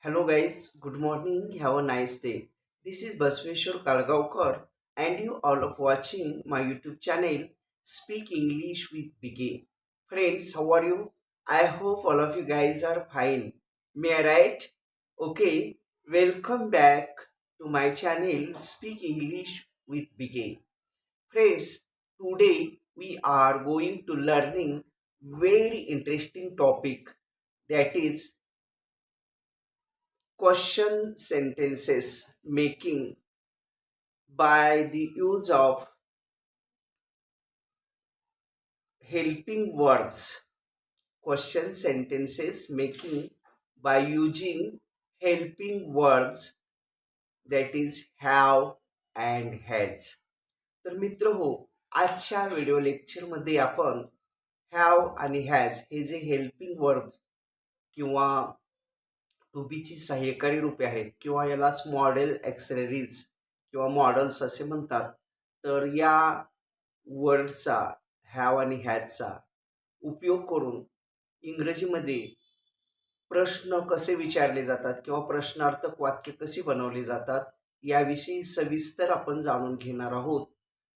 Hello guys, good morning, have a nice day. This is Basveshwar Kalgaonkar and you all are watching my YouTube channel Speak English with Begin. Friends, how are you? I hope all of you guys are fine. May I right? Okay, welcome back to my channel Speak English with Begin. Friends, today we are going to learning very interesting topic, that is question sentences making by the use of helping words. Question sentences making by using helping words, that is have and has. तर मित्र हो, आजच्या video लेक्चरमध्ये आपण have आणि has हे जे helping verb किंवा टू बीची सहाय्यकारी रूपे आहेत किंवा यालाच मॉडेल ॲक्सेलरीज किंवा मॉडेल्स असे म्हणतात. तर या वर्डचा हॅव आणि हॅजचा उपयोग करून इंग्रजीमध्ये प्रश्न कसे विचारले जातात किंवा प्रश्नार्थक वाक्य कशी बनवली जातात याविषयी सविस्तर आपण जाणून घेणार आहोत.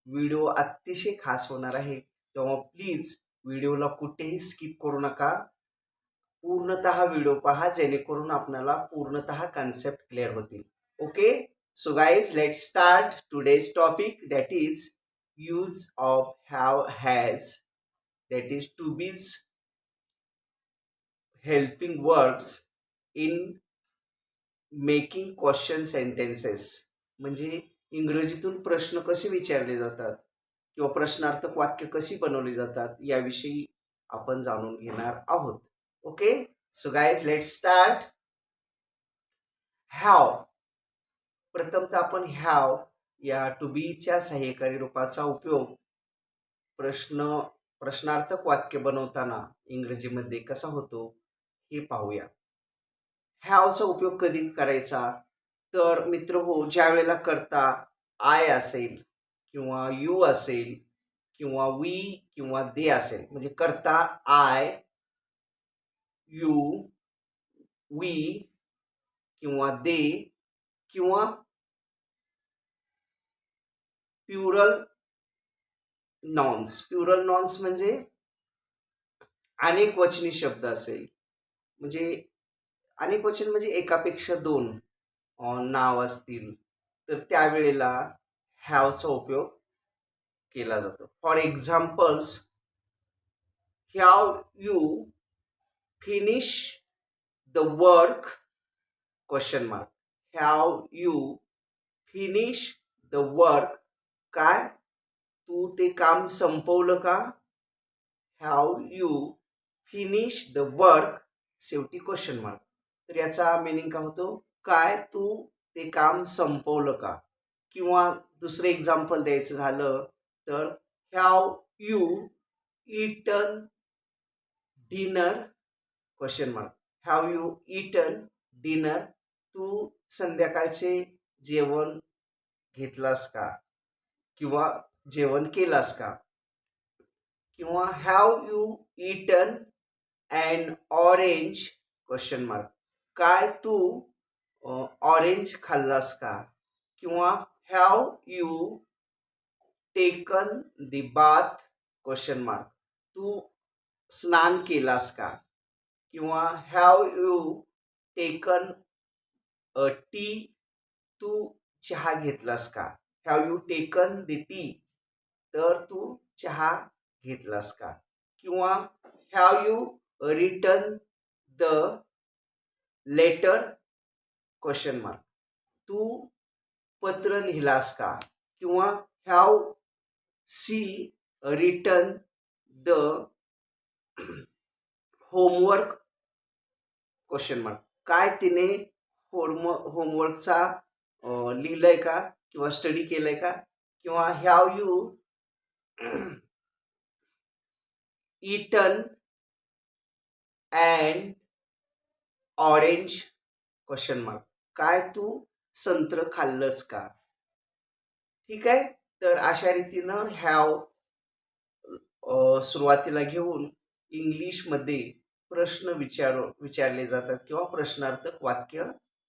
व्हिडिओ अतिशय खास होणार आहे, तेव्हा प्लीज व्हिडिओला कुठेही स्किप करू नका. पूर्णतः व्हिडिओ पहा जेणेकरून आपल्याला पूर्णतः कन्सेप्ट क्लिअर होतील. Okay, so guys let's start today's topic, that is use of have has, that is to bees helping verbs in making question sentences. म्हणजे इंग्रजीतून प्रश्न कसे विचारले जातात किंवा प्रश्नार्थक वाक्य कशी बनवली जातात याविषयी आपण जाणून घेणार आहोत. Okay, so guys let's start. Have. प्रथमतः आपण हॅव या टू बीच्या सहाय्यकारी रूपाचा उपयोग प्रश्नार्थक वाक्य बनवताना इंग्रजीमध्ये कसा होतो हे पाहूया. हॅवचा उपयोग कधी करायचा? तर मित्र हो, ज्या वेळेला करता आय असेल किंवा यू असेल किंवा वी किंवा दे असेल, म्हणजे करता आय, यू, वी किंवा दे किंवा प्युरल नॉन्स म्हणजे अनेक वचनी शब्द असेल, म्हणजे अनेक वचन म्हणजे एकापेक्षा दोन नाव असतील, तर त्यावेळेला हॅवचा उपयोग केला जातो. For examples, have you finish the work question mark. Have you finish the work, काय तू ते काम संपवलं का? Have you finish the work शेवटी क्वेश्चन मार्क. तर याचा मिनिंग काय होतो? काय तू ते काम संपवलं का? किंवा दुसरं एक्झाम्पल द्यायचं झालं तर have you eaten dinner question mark. Have you eaten dinner, तू संध्याकाळचे जेवण घेतलास का किंवा जेवण केलास का? किंवा have you eaten and orange question mark, काय तू ऑरेंज खाल्लास का? किंवा have you taken the bath question mark, तू स्नान केलास का? किंवा हॅव यू टेकन टी, तू चहा घेतलास का? Have you taken the tea, तर तू चहा घेतलास का? किंवा have you return the letter question mark, तू पत्र लिहिलास का? किंवा have she written the homework question mark, काय तिने होमवर्कचा लिहिलंय का किंवा स्टडी केलंय का? किंवा have you eaten and orange question mark, काय तू संत्र खाल्लंस का? ठीक आहे, तर अशा रीतीनं हॅव सुरुवातीला घेऊन इंग्लिशमध्ये प्रश्न विचारले जातात किंवा प्रश्नार्थक वाक्य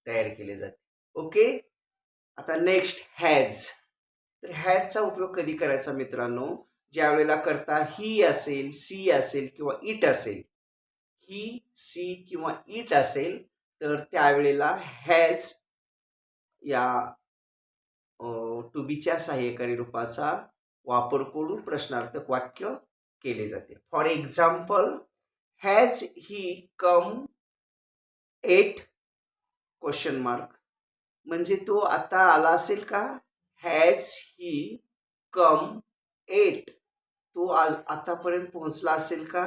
तयार केले जाते. ओके. आता नेक्स्ट हॅज. तर हॅजचा उपयोग कधी करायचा मित्रांनो? ज्या वेळेला करता ही असेल, सी असेल किंवा इट असेल, ही, सी किंवा इट असेल, तर त्यावेळेला हॅज या टू बीच्या सहाय्यकारी रूपाचा वापर करून प्रश्नार्थक वाक्य केले जाते. For example, has he come yet question mark. म्हणजे तो आता आला असेल का? Has he come yet. तो आज आतापर्यंत पोहोचला असेल का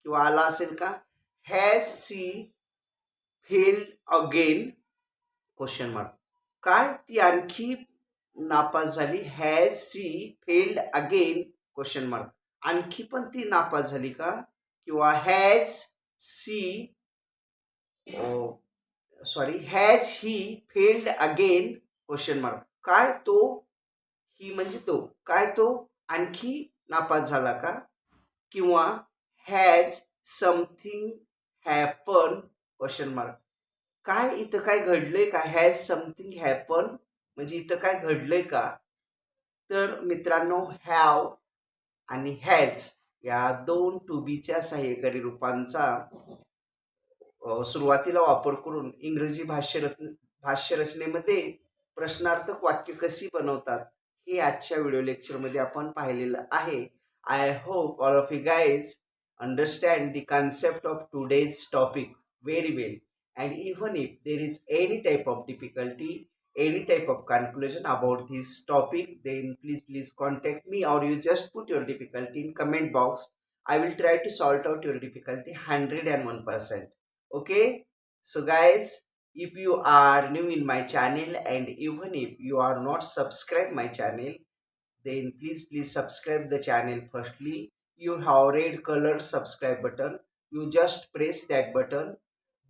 किंवा आला असेल का? Has she failed again question mark. काय ती आणखी नापास झाली? Has she failed again question mark. आणखी पण ती नापास झाली का? किंवा has she has he failed again question mark. काय तो, ही म्हणजे तो, काय तो आणखी नापास झाला का? किंवा has something happen question mark. काय इथं काय घडलंय का? हॅज समथिंग हॅपन म्हणजे इथं काय घडलंय का? तर मित्रांनो, हॅव आणि हॅज या दोन टू बीच्या सहाय्यकारी रूपांचा सुरुवातीला वापर करून इंग्रजी भाष्य रचनेमध्ये प्रश्नार्थक वाक्य कशी बनवतात हे आजच्या व्हिडिओ लेक्चरमध्ये आपण पाहिलेलं आहे. I hope all of you guys understand the concept of today's topic very well, and even if there is any type of difficulty, any type of conclusion about this topic, then please contact me, or you just put your difficulty in comment box. I will try to sort out your difficulty 101%. Okay, so guys, if you are new in my channel and even if you are not subscribed my channel, then please subscribe the channel. Firstly, you have red color subscribe button, you just press that button.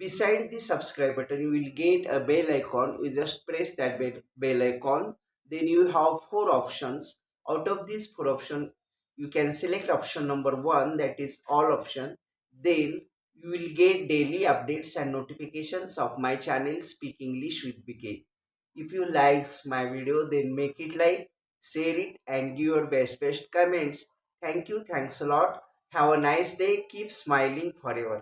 Beside the subscribe button you will get a bell icon, you just press that bell icon. Then you have four options. Out of these four options, you can select option number 1, that is all option. Then you will get daily updates and notifications of my channel Speak English with BK. If you likes my video, then make it like, share it and give your best comments. Thank you. Thanks a lot. Have a nice day. Keep smiling forever.